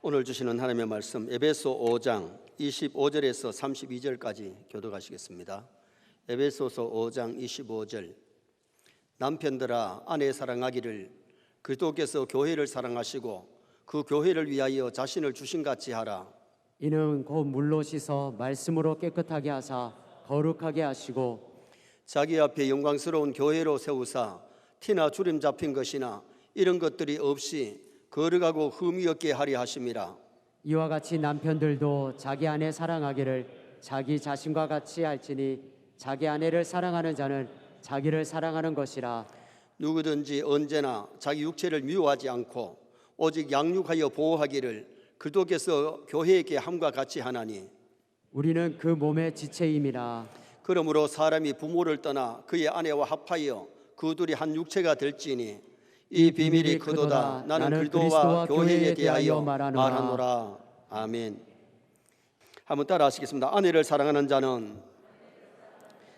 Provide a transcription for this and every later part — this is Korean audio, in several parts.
오늘 주시는 하나님의 말씀 에베소 5장 25절에서 32절까지 교독하시겠습니다. 에베소서 5장 25절. 남편들아 아내 사랑하기를 그리스도께서 교회를 사랑하시고 그 교회를 위하여 자신을 주신같이 하라. 이는 곧 물로 씻어 말씀으로 깨끗하게 하사 거룩하게 하시고 자기 앞에 영광스러운 교회로 세우사 티나 주름 잡힌 것이나 이런 것들이 없이 거룩하고 흠이 없게 하려 하심이라. 이와 같이 남편들도 자기 아내 사랑하기를 자기 자신과 같이 할지니 자기 아내를 사랑하는 자는 자기를 사랑하는 것이라. 누구든지 언제나 자기 육체를 미워하지 않고 오직 양육하여 보호하기를 그리스도께서 교회에게 함과 같이 하나니 우리는 그 몸의 지체임이라. 그러므로 사람이 부모를 떠나 그의 아내와 합하여 그 둘이 한 육체가 될지니 이 비밀이 그도다. 나는 그리스도와 교회에 대하여 말하노라. 아멘. 한번 따라 하시겠습니다. 아내를 사랑하는 자는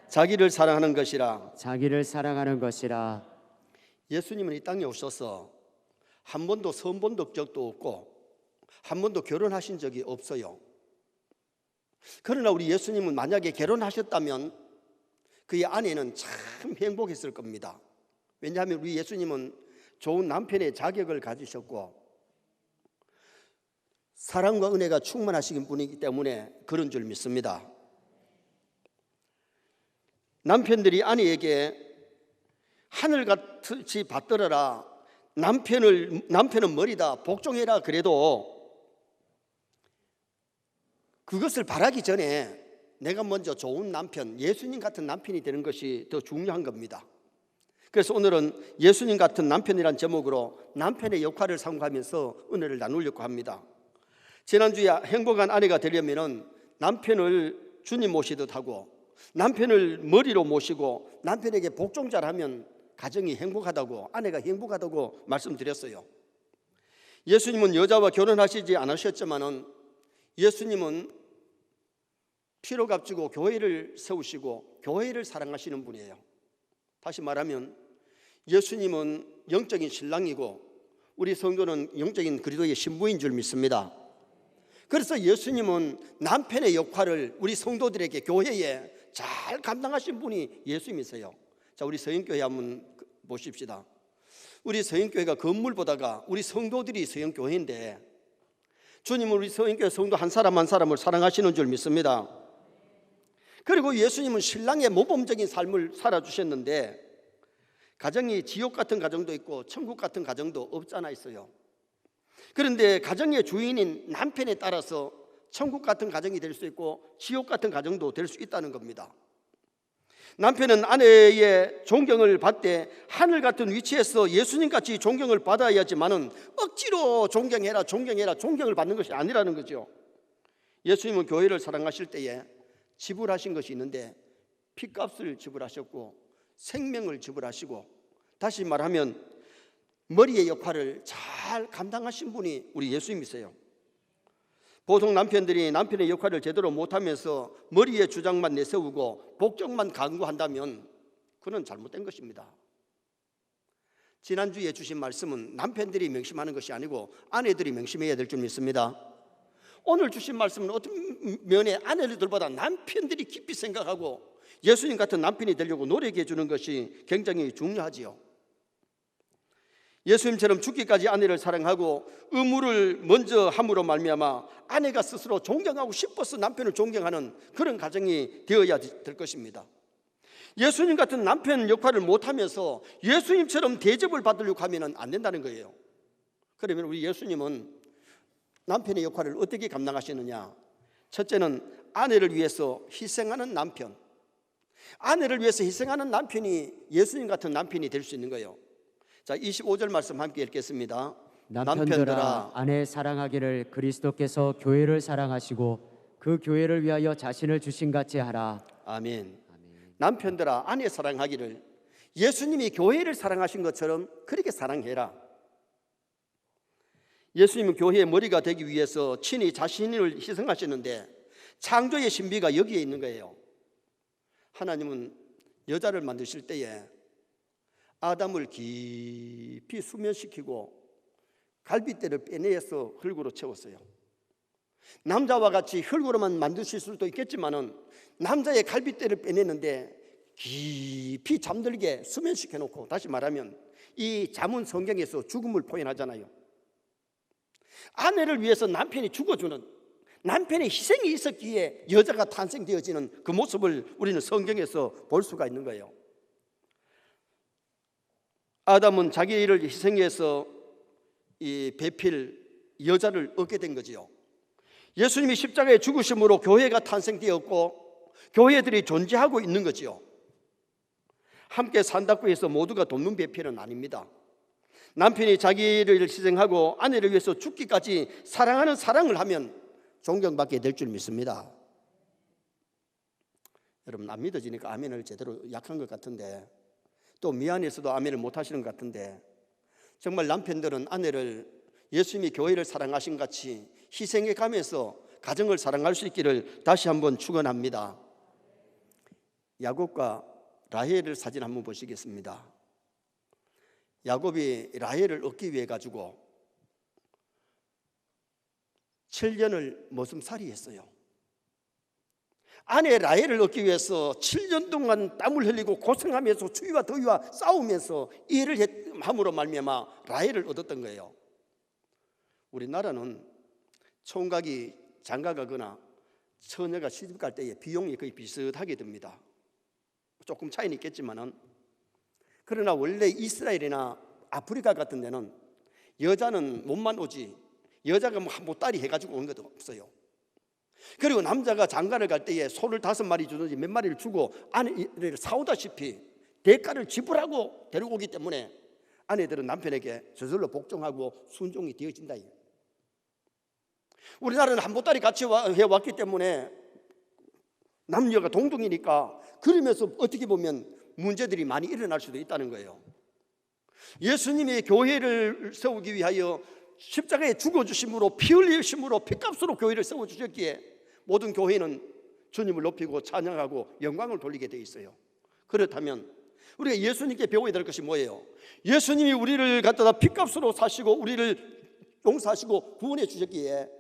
자기를 사랑하는 것이라. 자기를 사랑하는 것이라. 예수님은 이 땅에 오셔서 한 번도 선 본 적도 없고 한 번도 결혼하신 적이 없어요. 그러나 우리 예수님은 만약에 결혼하셨다면 그의 아내는 참 행복했을 겁니다. 왜냐하면 우리 예수님은 좋은 남편의 자격을 가지셨고 사랑과 은혜가 충만하신 분이기 때문에 그런 줄 믿습니다. 남편들이 아내에게 하늘같이 받들어라, 남편은 머리다, 복종해라 그래도 그것을 바라기 전에 내가 먼저 좋은 남편, 예수님 같은 남편이 되는 것이 더 중요한 겁니다. 그래서 오늘은 예수님 같은 남편이란 제목으로 남편의 역할을 상고하면서 은혜를 나누려고 합니다. 지난주에 행복한 아내가 되려면 남편을 주님 모시듯 하고 남편을 머리로 모시고 남편에게 복종 잘하면 가정이 행복하다고, 아내가 행복하다고 말씀드렸어요. 예수님은 여자와 결혼하시지 않으셨지만은 예수님은 피로 값지고 교회를 세우시고 교회를 사랑하시는 분이에요. 다시 말하면 예수님은 영적인 신랑이고 우리 성도는 영적인 그리스도의 신부인 줄 믿습니다. 그래서 예수님은 남편의 역할을 우리 성도들에게 교회에 잘 감당하신 분이 예수님이세요. 자, 우리 서영교회 한번 보십시다. 우리 서영교회가 건물 보다가 우리 성도들이 서영교회인데 주님은 우리 서영교회 성도 한 사람 한 사람을 사랑하시는 줄 믿습니다. 그리고 예수님은 신랑의 모범적인 삶을 살아주셨는데 가정이 지옥 같은 가정도 있고 천국 같은 가정도 없잖아 있어요. 그런데 가정의 주인인 남편에 따라서 천국 같은 가정이 될 수 있고 지옥 같은 가정도 될 수 있다는 겁니다. 남편은 아내의 존경을 받되 하늘 같은 위치에서 예수님같이 존경을 받아야지만은 억지로 존경해라 존경을 받는 것이 아니라는 거죠. 예수님은 교회를 사랑하실 때에 지불하신 것이 있는데 피값을 지불하셨고 생명을 지불하시고 다시 말하면 머리의 역할을 잘 감당하신 분이 우리 예수님이세요. 보통 남편들이 남편의 역할을 제대로 못하면서 머리의 주장만 내세우고 복종만 강구한다면 그건 잘못된 것입니다. 지난주에 주신 말씀은 남편들이 명심하는 것이 아니고 아내들이 명심해야 될 줄 믿습니다. 오늘 주신 말씀은 어떤 면에 아내들보다 남편들이 깊이 생각하고 예수님 같은 남편이 되려고 노력해 주는 것이 굉장히 중요하지요. 예수님처럼 죽기까지 아내를 사랑하고 의무를 먼저 함으로 말미암아 아내가 스스로 존경하고 싶어서 남편을 존경하는 그런 가정이 되어야 될 것입니다. 예수님 같은 남편 역할을 못하면서 예수님처럼 대접을 받으려고 하면 안 된다는 거예요. 그러면 우리 예수님은 남편의 역할을 어떻게 감당하시느냐? 첫째는 아내를 위해서 희생하는 남편. 아내를 위해서 희생하는 남편이 예수님 같은 남편이 될 수 있는 거예요. 자, 25절 말씀 함께 읽겠습니다. 남편들아 아내 사랑하기를 그리스도께서 교회를 사랑하시고 그 교회를 위하여 자신을 주신같이 하라. 아멘. 남편들아 아내 사랑하기를 예수님이 교회를 사랑하신 것처럼 그렇게 사랑해라. 예수님은 교회의 머리가 되기 위해서 친히 자신을 희생하셨는데 창조의 신비가 여기에 있는 거예요. 하나님은 여자를 만드실 때에 아담을 깊이 수면시키고 갈빗대를 빼내서 흙으로 채웠어요. 남자와 같이 흙으로만 만드실 수도 있겠지만은 남자의 갈빗대를 빼내는데 깊이 잠들게 수면시켜 놓고, 다시 말하면 이 잠언 성경에서 죽음을 표현하잖아요. 아내를 위해서 남편이 죽어주는, 남편의 희생이 있었기에 여자가 탄생되어지는 그 모습을 우리는 성경에서 볼 수가 있는 거예요. 아담은 자기를 희생해서 이 배필 여자를 얻게 된 거지요. 예수님이 십자가에 죽으심으로 교회가 탄생되었고 교회들이 존재하고 있는 거지요. 함께 산다고 해서 모두가 돕는 배필은 아닙니다. 남편이 자기를 희생하고 아내를 위해서 죽기까지 사랑하는 사랑을 하면 존경받게 될 줄 믿습니다. 여러분, 안 믿어지니까 아멘을 제대로 약한 것 같은데, 또 미안해서도 아멘을 못 하시는 것 같은데, 정말 남편들은 아내를 예수님이 교회를 사랑하신 같이 희생해 가면서 가정을 사랑할 수 있기를 다시 한번 축원합니다. 야곱과 라헬을 사진 한번 보시겠습니다. 야곱이 라헬을 얻기 위해 가지고 7년을 머슴살이 했어요. 아내 라헬을 얻기 위해서 7년 동안 땀을 흘리고 고생하면서 추위와 더위와 싸우면서 일을 함으로 말미암아 라헬을 얻었던 거예요. 우리나라는 총각이 장가가거나 처녀가 시집갈 때의 비용이 거의 비슷하게 됩니다. 조금 차이는 있겠지만은, 그러나 원래 이스라엘이나 아프리카 같은 데는 여자는 몸만 오지 여자가 뭐 보따리 해가지고 온 것도 없어요. 그리고 남자가 장가를 갈 때에 소를 5마리 주든지 몇 마리를 주고 아내를 사오다시피 대가를 지불하고 데려오기 때문에 아내들은 남편에게 저절로 복종하고 순종이 되어진다. 우리나라는 한 보따리 같이 해왔기 때문에 남녀가 동등이니까, 그러면서 어떻게 보면 문제들이 많이 일어날 수도 있다는 거예요. 예수님이 교회를 세우기 위하여 십자가에 죽어주심으로, 피 흘리심으로, 피값으로 교회를 세워주셨기에 모든 교회는 주님을 높이고 찬양하고 영광을 돌리게 돼 있어요. 그렇다면 우리가 예수님께 배워야 될 것이 뭐예요? 예수님이 우리를 갖다가 피값으로 사시고 우리를 용서하시고 구원해 주셨기에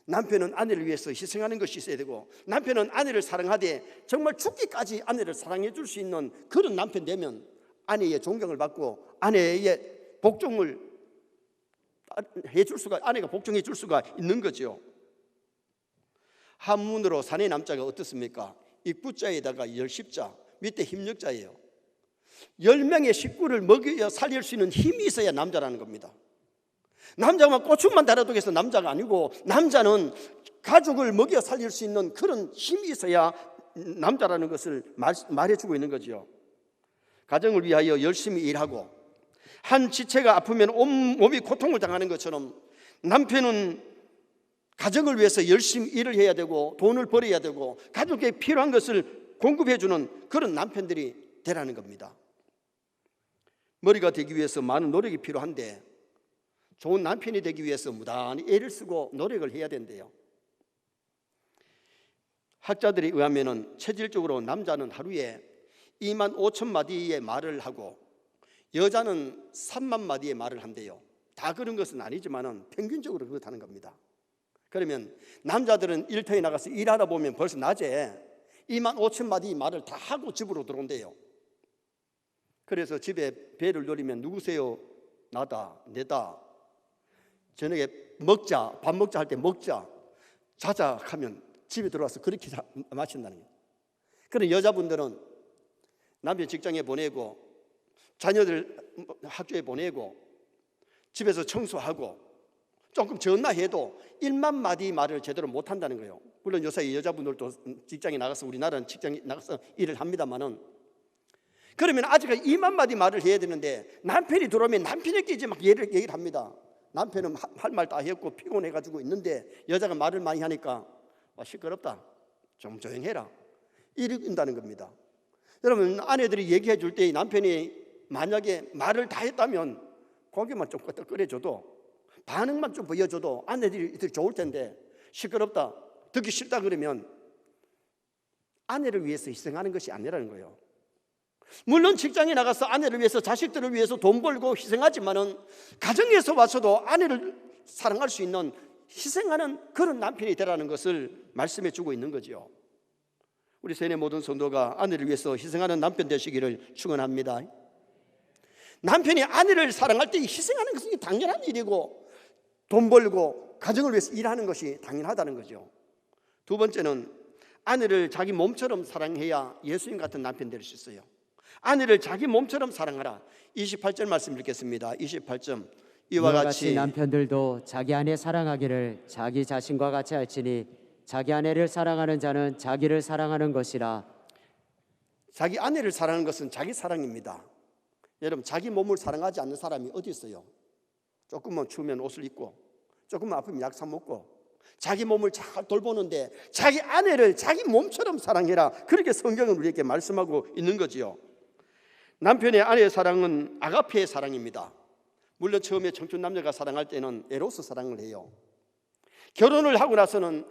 남편은 아내를 위해서 희생하는 것이 있어야 되고, 남편은 아내를 사랑하되 정말 죽기까지 아내를 사랑해 줄 수 있는 그런 남편 되면 아내의 존경을 받고 아내의 복종을 해줄 수가, 아내가 복종해 줄 수가 있는 거죠. 한문으로 사내 남자가 어떻습니까? 입구자에다가 열십자, 밑에 힘력자예요. 10명의 식구를 먹여 살릴 수 있는 힘이 있어야 남자라는 겁니다. 남자가 고추만 달아도 해서 남자가 아니고, 남자는 가족을 먹여 살릴 수 있는 그런 힘이 있어야 남자라는 것을 말해주고 있는 거죠. 가정을 위하여 열심히 일하고, 한 지체가 아프면 온 몸이 고통을 당하는 것처럼 남편은 가정을 위해서 열심히 일을 해야 되고 돈을 벌어야 되고 가족에 필요한 것을 공급해주는 그런 남편들이 되라는 겁니다. 머리가 되기 위해서 많은 노력이 필요한데, 좋은 남편이 되기 위해서 무단히 애를 쓰고 노력을 해야 된대요. 학자들에 의하면 체질적으로 남자는 하루에 25,000마디의 말을 하고 여자는 30,000마디의 말을 한대요. 다 그런 것은 아니지만 평균적으로 그렇다는 겁니다. 그러면 남자들은 일터에 나가서 일하다 보면 벌써 낮에 25,000마디 말을 다 하고 집으로 들어온대요. 그래서 집에 배를 노리면 누구세요? 나다, 내다. 저녁에 먹자, 밥 먹자 할 때 먹자, 자자 하면 집에 들어와서 그렇게 마신다는 거예요. 그런 여자분들은 남편 직장에 보내고 자녀들 학교에 보내고 집에서 청소하고 조금 졌나 해도 1만 마디 말을 제대로 못한다는 거예요. 물론 요새 여자분들도 직장에 나가서, 우리나라는 직장에 나가서 일을 합니다만은, 그러면 아직 2만 마디 말을 해야 되는데 남편이 들어오면 남편에게 이제 막 얘기를 합니다. 남편은 할 말 다 했고 피곤해가지고 있는데 여자가 말을 많이 하니까 시끄럽다, 좀 조용해라, 이런다는 겁니다. 여러분, 아내들이 얘기해 줄 때 남편이 만약에 말을 다 했다면 고기만 좀 끄덕거려줘도, 반응만 좀 보여줘도 아내들이 좋을 텐데, 시끄럽다, 듣기 싫다 그러면 아내를 위해서 희생하는 것이 아니라는 거예요. 물론 직장에 나가서 아내를 위해서 자식들을 위해서 돈 벌고 희생하지만은 가정에서 와서도 아내를 사랑할 수 있는 희생하는 그런 남편이 되라는 것을 말씀해 주고 있는 거죠. 우리 세뇌 모든 성도가 아내를 위해서 희생하는 남편 되시기를 축원합니다. 남편이 아내를 사랑할 때 희생하는 것은 당연한 일이고 돈 벌고 가정을 위해서 일하는 것이 당연하다는 거죠. 두 번째는 아내를 자기 몸처럼 사랑해야 예수님 같은 남편 될 수 있어요. 아내를 자기 몸처럼 사랑하라. 28절 말씀 읽겠습니다. 28절 이와 같이 남편들도 자기 아내 사랑하기를 자기 자신과 같이 할지니 자기 아내를 사랑하는 자는 자기를 사랑하는 것이라. 자기 아내를 사랑하는 것은 자기 사랑입니다. 여러분, 자기 몸을 사랑하지 않는 사람이 어디 있어요? 조금만 추우면 옷을 입고 조금만 아프면 약 사 먹고 자기 몸을 잘 돌보는데 자기 아내를 자기 몸처럼 사랑해라. 그렇게 성경은 우리에게 말씀하고 있는 거지요. 남편의 아내의 사랑은 아가페의 사랑입니다. 물론 처음에 청춘 남녀가 사랑할 때는 에로스 사랑을 해요. 결혼을 하고 나서는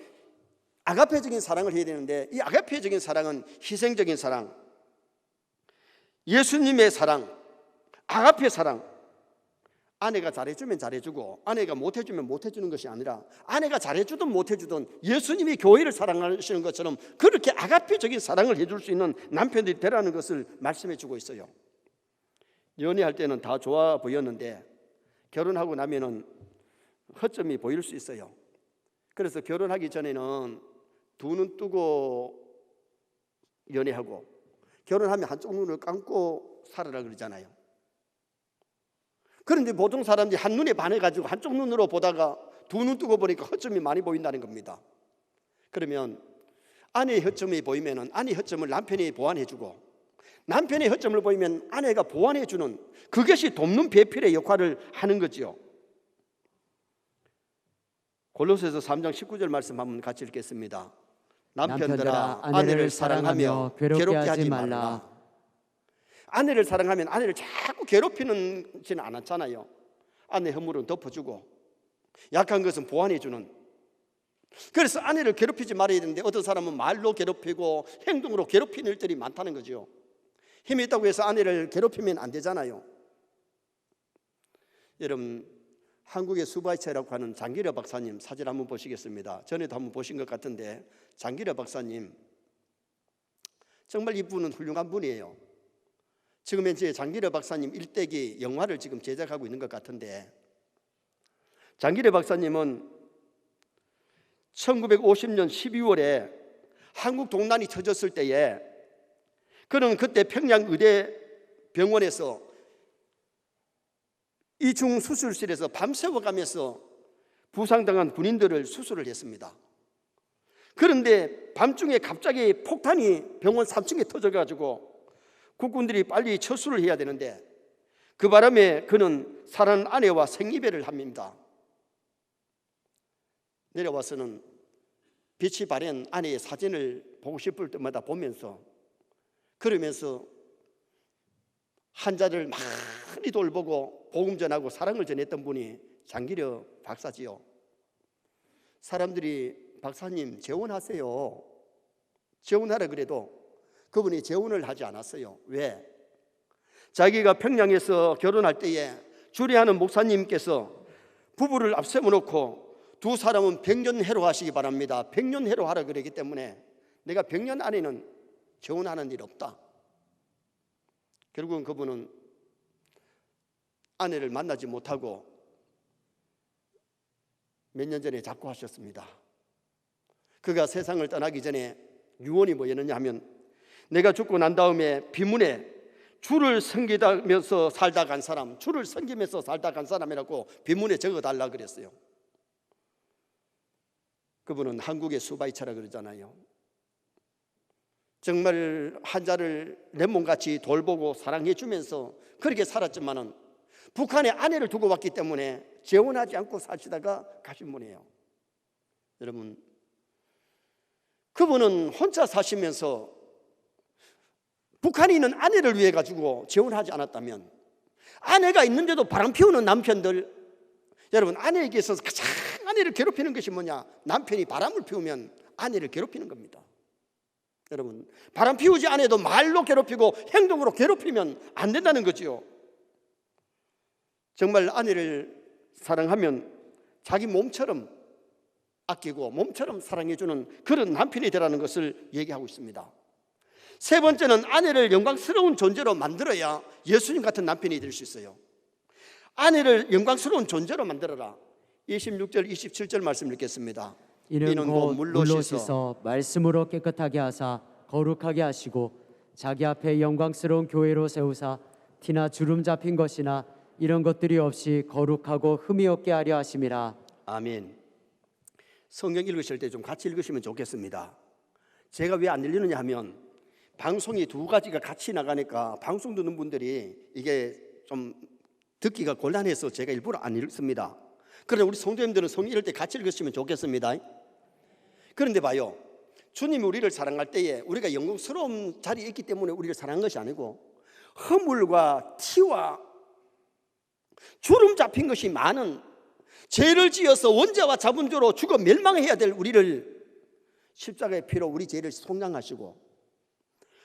아가페적인 사랑을 해야 되는데 이 아가페적인 사랑은 희생적인 사랑, 예수님의 사랑, 아가페 사랑. 아내가 잘해주면 잘해주고 아내가 못해주면 못해주는 것이 아니라 아내가 잘해주든 못해주든 예수님이 교회를 사랑하시는 것처럼 그렇게 아가페적인 사랑을 해줄 수 있는 남편들이 되라는 것을 말씀해 주고 있어요. 연애할 때는 다 좋아 보였는데 결혼하고 나면은 허점이 보일 수 있어요. 그래서 결혼하기 전에는 두 눈 뜨고 연애하고 결혼하면 한쪽 눈을 감고 살아라 그러잖아요. 그런데 보통 사람들이 한눈에 반해가지고 한쪽 눈으로 보다가 두 눈 뜨고 보니까 허점이 많이 보인다는 겁니다. 그러면 아내의 허점이 보이면 아내의 허점을 남편이 보완해주고 남편의 허점을 보이면 아내가 보완해주는 그것이 돕는 배필의 역할을 하는 거죠. 골로새서 3장 19절 말씀 한번 같이 읽겠습니다. 남편들아 아내를 사랑하며 괴롭게 하지 말라. 아내를 사랑하면 아내를 자꾸 괴롭히지는 않았잖아요. 아내 허물은 덮어주고 약한 것은 보완해주는. 그래서 아내를 괴롭히지 말아야 되는데 어떤 사람은 말로 괴롭히고 행동으로 괴롭히는 일들이 많다는 거죠. 힘이 있다고 해서 아내를 괴롭히면 안 되잖아요. 여러분, 한국의 수바이처라고 하는 장기려 박사님 사진 한번 보시겠습니다. 전에도 한번 보신 것 같은데 장기려 박사님 정말 이분은 훌륭한 분이에요. 지금 현재 장기려 박사님 일대기 영화를 지금 제작하고 있는 것 같은데 장기려 박사님은 1950년 12월에 한국 동란이 터졌을 때에 그는 그때 평양의대병원에서 이중 수술실에서 밤새워 가면서 부상당한 군인들을 수술을 했습니다. 그런데 밤중에 갑자기 폭탄이 병원 3층에 터져가지고 국군들이 빨리 철수를 해야 되는데 그 바람에 그는 사랑하는 아내와 생이별을 합니다. 내려와서는 빛이 바랜 아내의 사진을 보고 싶을 때마다 보면서 그러면서 환자를 많이 돌보고 복음 전하고 사랑을 전했던 분이 장기려 박사지요. 사람들이 박사님 재혼하세요, 재혼하라 그래도 그분이 재혼을 하지 않았어요. 왜? 자기가 평양에서 결혼할 때에 주례하는 목사님께서 부부를 앞세워 놓고 두 사람은 백년해로 하시기 바랍니다. 백년해로 하라 그러기 때문에 내가 100년 안에는 재혼하는 일 없다. 결국은 그분은 아내를 만나지 못하고 몇 년 전에 작고하셨습니다. 그가 세상을 떠나기 전에 유언이 뭐였느냐 하면 내가 죽고 난 다음에 비문에 주를 섬기면서 살다 간 사람, 주를 섬기면서 살다 간 사람이라고 비문에 적어달라 그랬어요. 그분은 한국의 수바이처라 그러잖아요. 정말 환자를 내 몸같이 돌보고 사랑해 주면서 그렇게 살았지만은 북한에 아내를 두고 왔기 때문에 재혼하지 않고 사시다가 가신 분이에요. 여러분, 그분은 혼자 사시면서 북한에 있는 아내를 위해 가지고 재혼하지 않았다면 아내가 있는데도 바람 피우는 남편들, 여러분, 아내에게 있어서 가장 아내를 괴롭히는 것이 뭐냐? 남편이 바람을 피우면 아내를 괴롭히는 겁니다. 여러분, 바람 피우지 않아도 말로 괴롭히고 행동으로 괴롭히면 안 된다는 거지요. 정말 아내를 사랑하면 자기 몸처럼 아끼고 몸처럼 사랑해주는 그런 남편이 되라는 것을 얘기하고 있습니다. 세 번째는 아내를 영광스러운 존재로 만들어야 예수님 같은 남편이 될 수 있어요. 아내를 영광스러운 존재로 만들어라. 26절 27절 말씀 읽겠습니다. 이는 곧 물로 씻어 말씀으로 깨끗하게 하사 거룩하게 하시고 자기 앞에 영광스러운 교회로 세우사 티나 주름 잡힌 것이나 이런 것들이 없이 거룩하고 흠이 없게 하려 하심이라. 아멘. 성경 읽으실 때 좀 같이 읽으시면 좋겠습니다. 제가 왜 안 들리느냐 하면 방송이 두 가지가 같이 나가니까 방송 듣는 분들이 이게 좀 듣기가 곤란해서 제가 일부러 안 읽습니다. 그러나 우리 성도님들은 성경 읽을 때 같이 읽으시면 좋겠습니다. 그런데 봐요, 주님이 우리를 사랑할 때에 우리가 영광스러운 자리에 있기 때문에 우리를 사랑한 것이 아니고 허물과 티와 주름 잡힌 것이 많은 죄를 지어서 원죄와 자본주로 죽어 멸망해야 될 우리를 십자가의 피로 우리 죄를 속량하시고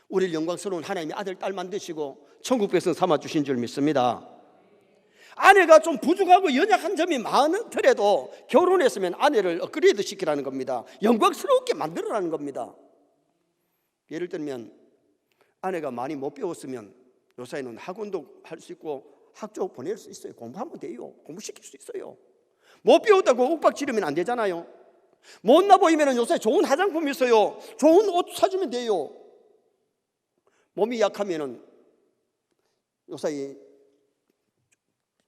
우리를 영광스러운 하나님의 아들 딸 만드시고 천국 백성 삼아주신 줄 믿습니다. 아내가 좀 부족하고 연약한 점이 많더라도 결혼했으면 아내를 업그레이드 시키라는 겁니다. 영광스럽게 만들어라는 겁니다. 예를 들면 아내가 많이 못 배웠으면 요새는 학원도 할 수 있고 학교 보낼 수 있어요. 공부하면 돼요. 공부시킬 수 있어요. 못 배웠다고 윽박지르면 안 되잖아요. 못나 보이면 요새 좋은 화장품 있어요. 좋은 옷 사주면 돼요. 몸이 약하면 요새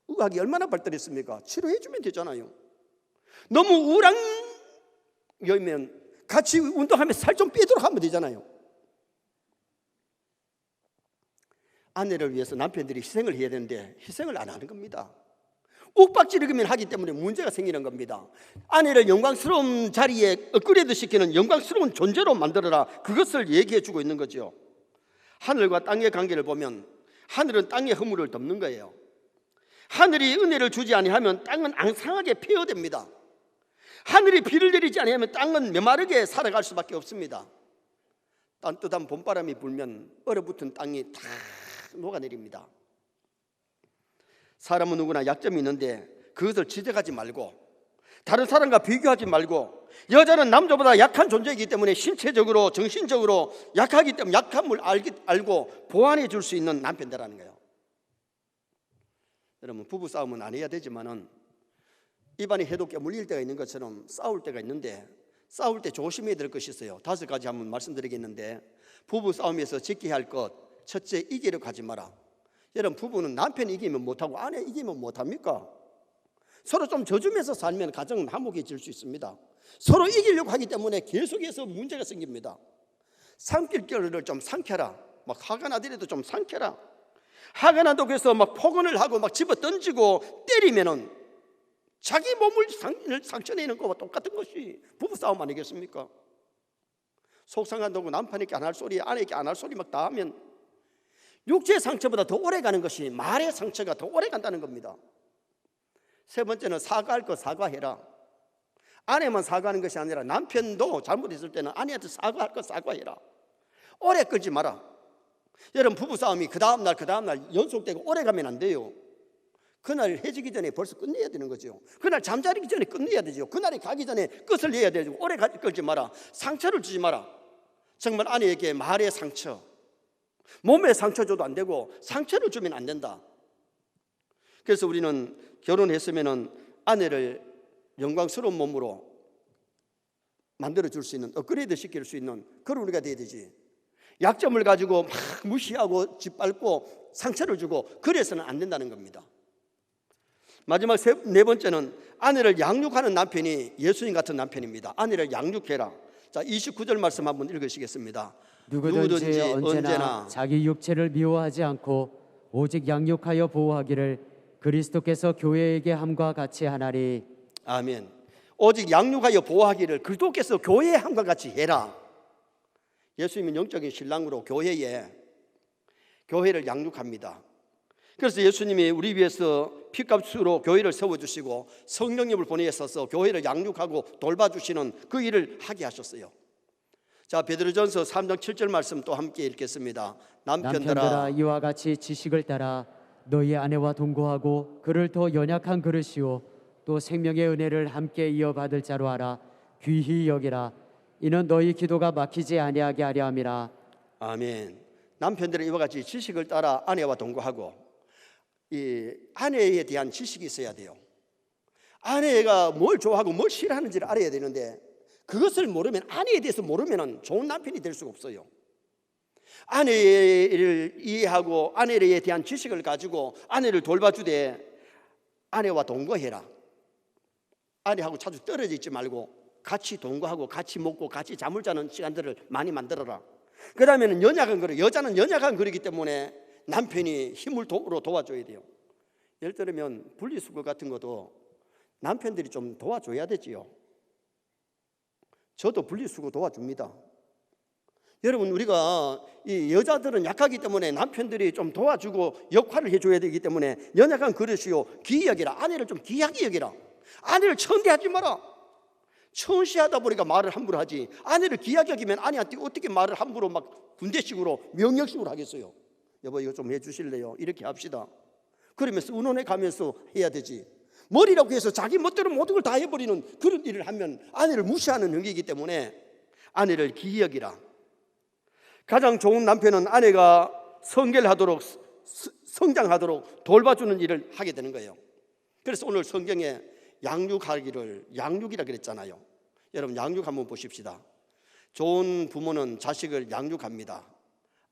의학이 얼마나 발달했습니까? 치료해주면 되잖아요. 너무 우울하면 같이 운동하면 살 좀 빼도록 하면 되잖아요. 아내를 위해서 남편들이 희생을 해야 되는데 희생을 안 하는 겁니다. 욱박지르기만 하기 때문에 문제가 생기는 겁니다. 아내를 영광스러운 자리에 업그레이드 시키는 영광스러운 존재로 만들어라. 그것을 얘기해 주고 있는 거죠. 하늘과 땅의 관계를 보면 하늘은 땅의 허물을 덮는 거예요. 하늘이 은혜를 주지 아니하면 땅은 앙상하게 폐허됩니다. 하늘이 비를 내리지 아니하면 땅은 메마르게 살아갈 수밖에 없습니다. 따뜻한 봄바람이 불면 얼어붙은 땅이 다 녹아내립니다. 사람은 누구나 약점이 있는데 그것을 지적하지 말고 다른 사람과 비교하지 말고 여자는 남자보다 약한 존재이기 때문에 신체적으로 정신적으로 약하기 때문에 약함을 알고 보완해 줄 수 있는 남편이라는 거예요. 여러분, 부부싸움은 안 해야 되지만은 입안에 해도 깨물릴 때가 있는 것처럼 싸울 때가 있는데 싸울 때 조심해야 될 것이 있어요. 5가지 한번 말씀드리겠는데, 부부싸움에서 지켜야 할 것, 첫째, 이기려고 하지 마라. 여러분, 부부는 남편이 이기면 못하고 아내 이기면 못합니까? 서로 좀 져주면서 살면 가정은 화목해질 수 있습니다. 서로 이기려고 하기 때문에 계속해서 문제가 생깁니다. 삼킬결을 좀 삼켜라. 막 화가 나더라도 좀 삼켜라. 화가 나도 그래서 막 폭언을 하고 막 집어 던지고 때리면은 자기 몸을 상처내는 것과 똑같은 것이 부부싸움 아니겠습니까? 속상한다고 남편에게 안 할 소리, 아내에게 안 할 소리 막 다 하면 육체의 상처보다 더 오래 가는 것이 말의 상처가 더 오래 간다는 겁니다. 세 번째는 사과할 거 사과해라. 아내만 사과하는 것이 아니라 남편도 잘못했을 때는 아내한테 사과할 거 사과해라. 오래 끌지 마라. 여러분, 부부싸움이 그 다음날 연속되고 오래 가면 안 돼요. 그날 헤어지기 전에 벌써 끝내야 되는 거죠. 그날 잠자리기 전에 끝내야 되죠. 그날이 가기 전에 끝을 내야 되죠. 오래 끌지 마라. 상처를 주지 마라. 정말 아내에게 말의 상처, 몸에 상처 줘도 안 되고 상처를 주면 안 된다. 그래서 우리는 결혼했으면 아내를 영광스러운 몸으로 만들어줄 수 있는, 업그레이드 시킬 수 있는 그런 우리가 돼야 되지. 약점을 가지고 막 무시하고 짓밟고 상처를 주고 그래서는 안 된다는 겁니다. 마지막 네 번째는 아내를 양육하는 남편이 예수님 같은 남편입니다. 아내를 양육해라. 자, 29절 말씀 한번 읽으시겠습니다. 누구든지 언제나 자기 육체를 미워하지 않고 오직 양육하여 보호하기를 그리스도께서 교회에게 함과 같이 하나니. 아멘. 오직 양육하여 보호하기를 그리스도께서 교회에 함과 같이 해라. 예수님은 영적인 신랑으로 교회를 양육합니다. 그래서 예수님이 우리 위해서 피값으로 교회를 세워주시고 성령님을 보내셔서 교회를 양육하고 돌봐주시는 그 일을 하게 하셨어요. 자, 베드로전서 3장 7절 말씀 또 함께 읽겠습니다. 남편들아 이와 같이 지식을 따라 너희 아내와 동거하고 그를 더 연약한 그릇이요 또 생명의 은혜를 함께 이어받을 자로 알아 귀히 여기라. 이는 너희 기도가 막히지 아니하게 하려 함이라. 아멘. 남편들은 이와 같이 지식을 따라 아내와 동거하고, 이 아내에 대한 지식이 있어야 돼요. 아내가 뭘 좋아하고 뭘 싫어하는지를 알아야 되는데, 그것을 모르면, 아내에 대해서 모르면 좋은 남편이 될 수가 없어요. 아내를 이해하고 아내에 대한 지식을 가지고 아내를 돌봐주되 아내와 동거해라. 아내하고 자주 떨어져 있지 말고 같이 동거하고 같이 먹고 같이 잠을 자는 시간들을 많이 만들어라. 그 다음에는 연약한 그릇, 여자는 연약한 그릇이기 때문에 남편이 힘을 도와줘야 돼요. 예를 들면 분리수거 같은 것도 남편들이 좀 도와줘야 되지요. 저도 분리수거 도와줍니다. 여러분, 우리가 이 여자들은 약하기 때문에 남편들이 좀 도와주고 역할을 해줘야 되기 때문에 연약한 그릇이요 귀히 여기라. 아내를 좀 귀하게 여기라. 아내를 천대하지 마라. 천시하다 보니까 말을 함부로 하지, 아내를 귀하게 여기면 아내한테 어떻게 말을 함부로 막 군대식으로 명령식으로 하겠어요. 여보 이거 좀 해주실래요? 이렇게 합시다. 그러면서 의논해 가면서 해야 되지. 머리라고 해서 자기 멋대로 모든 걸 다 해버리는 그런 일을 하면 아내를 무시하는 행위이기 때문에 아내를 귀히 여기라. 가장 좋은 남편은 아내가 성결하도록 성장하도록 돌봐주는 일을 하게 되는 거예요. 그래서 오늘 성경에 양육이라 그랬잖아요. 여러분, 양육 한번 보십시다. 좋은 부모는 자식을 양육합니다.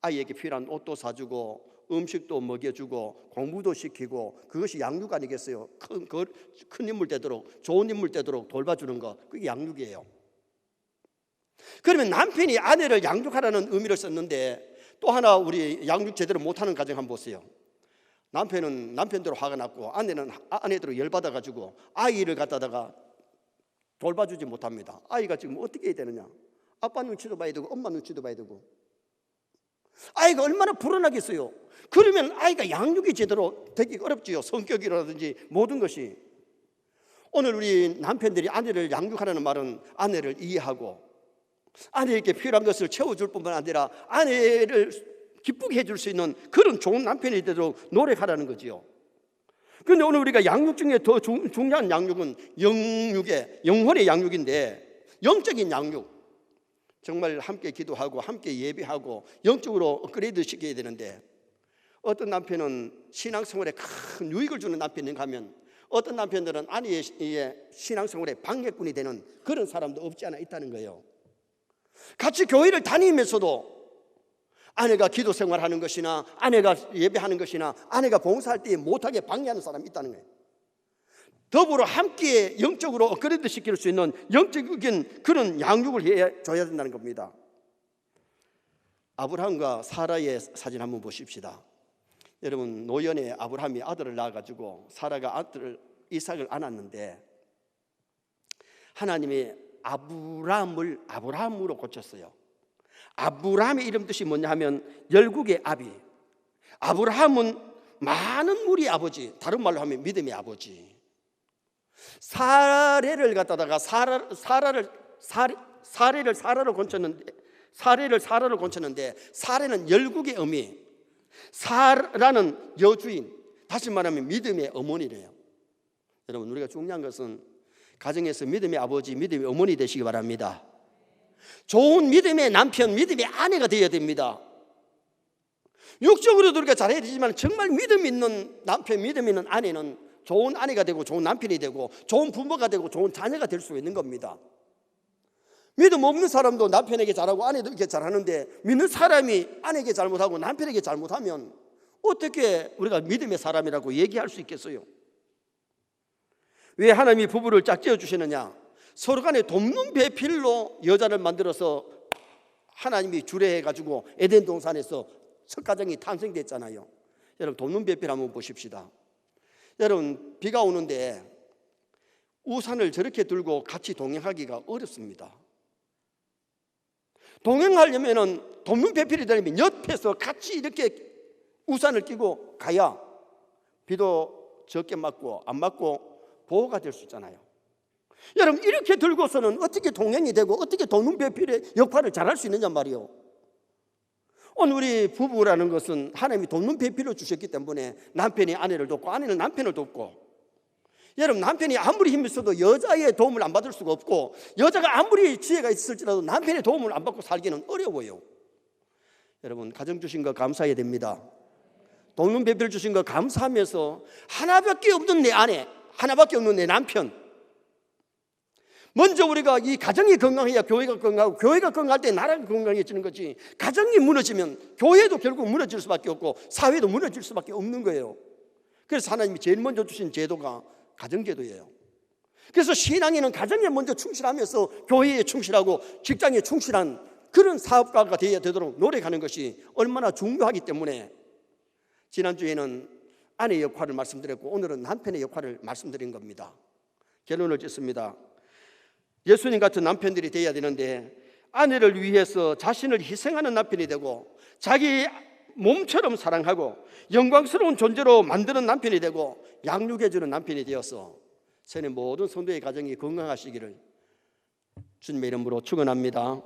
아이에게 필요한 옷도 사주고 음식도 먹여주고 공부도 시키고, 그것이 양육 아니겠어요? 큰 인물 되도록, 좋은 인물 되도록 돌봐주는 거, 그게 양육이에요. 그러면 남편이 아내를 양육하라는 의미를 썼는데, 또 하나 우리 양육 제대로 못하는 가정 한번 보세요. 남편은 남편대로 화가 났고 아내는 아내대로 열받아가지고 아이를 갖다다가 돌봐주지 못합니다. 아이가 지금 어떻게 해야 되느냐? 아빠 눈치도 봐야 되고 엄마 눈치도 봐야 되고, 아이가 얼마나 불안하겠어요. 그러면 아이가 양육이 제대로 되기 어렵지요. 성격이라든지 모든 것이. 오늘 우리 남편들이 아내를 양육하라는 말은 아내를 이해하고 아내에게 필요한 것을 채워줄 뿐만 아니라 아내를 기쁘게 해줄 수 있는 그런 좋은 남편이 되도록 노력하라는 거지요. 그런데 오늘 우리가 양육 중에 더 중요한 양육은 영혼의 양육인데, 영적인 양육, 정말 함께 기도하고 함께 예배하고 영적으로 업그레이드 시켜야 되는데, 어떤 남편은 신앙생활에 큰 유익을 주는 남편인가 하면 어떤 남편들은 아내의 신앙생활에 방해꾼이 되는 그런 사람도 없지 않아 있다는 거예요. 같이 교회를 다니면서도 아내가 기도 생활하는 것이나 아내가 예배하는 것이나 아내가 봉사할 때 못하게 방해하는 사람이 있다는 거예요. 더불어 함께 영적으로 업그레이드 시킬 수 있는 영적인 그런 양육을 해줘야 된다는 겁니다. 아브라함과 사라의 사진 한번 보십시다. 여러분, 노년에 아브라함이 아들을 낳아가지고 사라가 아들 이삭을 안았는데, 하나님이 아브라함으로 고쳤어요. 아브라함의 이름 뜻이 뭐냐 하면 열국의 아비. 아브라함은 많은 무리의 아버지, 다른 말로 하면 믿음의 아버지. 사례를 갖다다가 사례를 사라로 고쳤는데 사례는 열국의 어미, 사라는 여주인, 다시 말하면 믿음의 어머니래요. 여러분, 우리가 중요한 것은 가정에서 믿음의 아버지, 믿음의 어머니 되시기 바랍니다. 좋은 믿음의 남편, 믿음의 아내가 되어야 됩니다. 육적으로도 우리가 잘해야 되지만 정말 믿음 있는 남편, 믿음 있는 아내는 좋은 아내가 되고 좋은 남편이 되고 좋은 부모가 되고 좋은 자녀가 될 수 있는 겁니다. 믿음 없는 사람도 남편에게 잘하고 아내도 이렇게 잘하는데, 믿는 사람이 아내에게 잘못하고 남편에게 잘못하면 어떻게 우리가 믿음의 사람이라고 얘기할 수 있겠어요? 왜 하나님이 부부를 짝 지어주시느냐? 서로 간에 돕는 배필로 여자를 만들어서 하나님이 주례해가지고 에덴 동산에서 첫 가정이 탄생됐잖아요. 여러분, 돕는 배필 한번 보십시다. 여러분, 비가 오는데 우산을 저렇게 들고 같이 동행하기가 어렵습니다. 동행하려면 돕는 배필이 되려면 옆에서 같이 이렇게 우산을 끼고 가야 비도 적게 맞고 안 맞고 보호가 될 수 있잖아요. 여러분, 이렇게 들고서는 어떻게 동행이 되고 어떻게 돕는 배필의 역할을 잘할 수 있느냐 말이요. 오늘 우리 부부라는 것은 하나님이 돕는 배필을 주셨기 때문에 남편이 아내를 돕고 아내는 남편을 돕고, 여러분, 남편이 아무리 힘이 있어도 여자의 도움을 안 받을 수가 없고, 여자가 아무리 지혜가 있을지라도 남편의 도움을 안 받고 살기는 어려워요. 여러분, 가정 주신 거 감사해야 됩니다. 돕는 배필 주신 거 감사하면서 하나밖에 없는 내 아내, 하나밖에 없는 내 남편, 먼저 우리가 이 가정이 건강해야 교회가 건강하고, 교회가 건강할 때 나라가 건강해지는 거지, 가정이 무너지면 교회도 결국 무너질 수밖에 없고 사회도 무너질 수밖에 없는 거예요. 그래서 하나님이 제일 먼저 주신 제도가 가정제도예요. 그래서 신앙인은 가정에 먼저 충실하면서 교회에 충실하고 직장에 충실한 그런 사업가가 되도록 노력하는 것이 얼마나 중요하기 때문에, 지난주에는 아내의 역할을 말씀드렸고 오늘은 남편의 역할을 말씀드린 겁니다. 결론을 짓습니다. 예수님 같은 남편들이 되어야 되는데, 아내를 위해서 자신을 희생하는 남편이 되고 자기 몸처럼 사랑하고 영광스러운 존재로 만드는 남편이 되고 양육해주는 남편이 되어서 저는 모든 성도의 가정이 건강하시기를 주님의 이름으로 축원합니다.